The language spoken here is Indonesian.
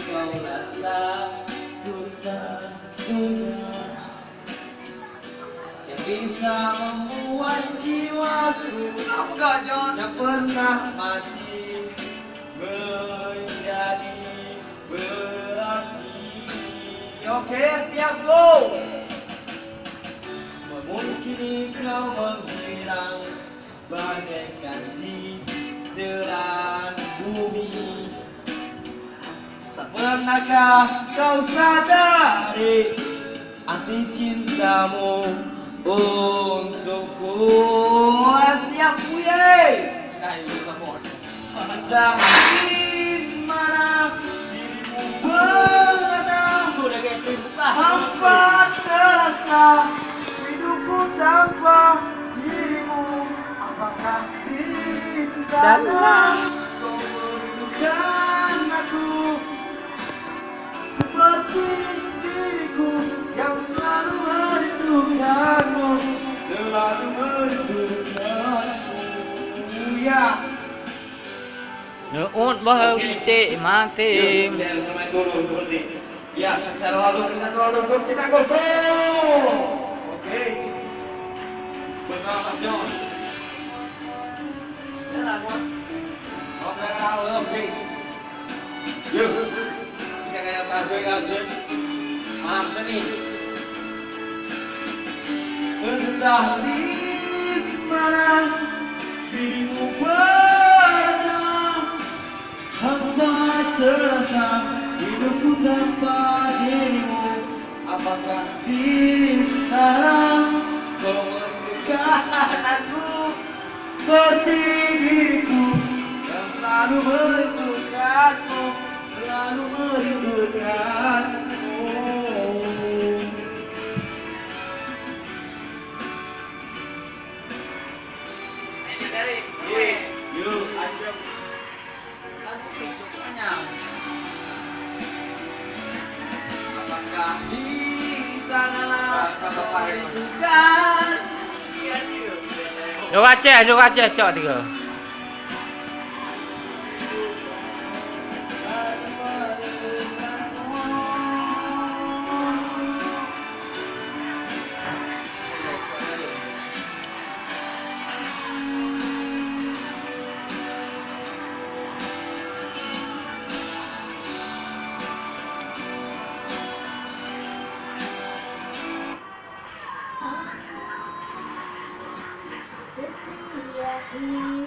kau rasa satu-satunya yang bisa membuat jiwaku yang pernah mati menjadi berarti. Oke, siap, go! Memungkini kau menghilang bagaikan citeran bumi. Tak pernahkah kau sadari arti cintamu untukku? Siap, buye! Entah di mana dirimu berada, hampa terasa hidupku tanpa dirimu. Apakah di sana kau merindukan aku seperti diriku yang selalu merindukanmu, selalu merindukanmu, ya. Nuut bahau titik mati. Ya, secara lalu kita gol, bro. Oke. Bersama Mas John. Oke. Yuk. Kita kayak target aja. Maaf seni. Entah di mana dirimu berada, hampa terasa hidupku tanpa dirimu. Apakah di sana kau merindukan aku seperti diriku yang selalu merindukanmu, selalu merindukanmu. Yuk, ayo. Apakah di sana kau merindukan? Duk Aceh cok tiga.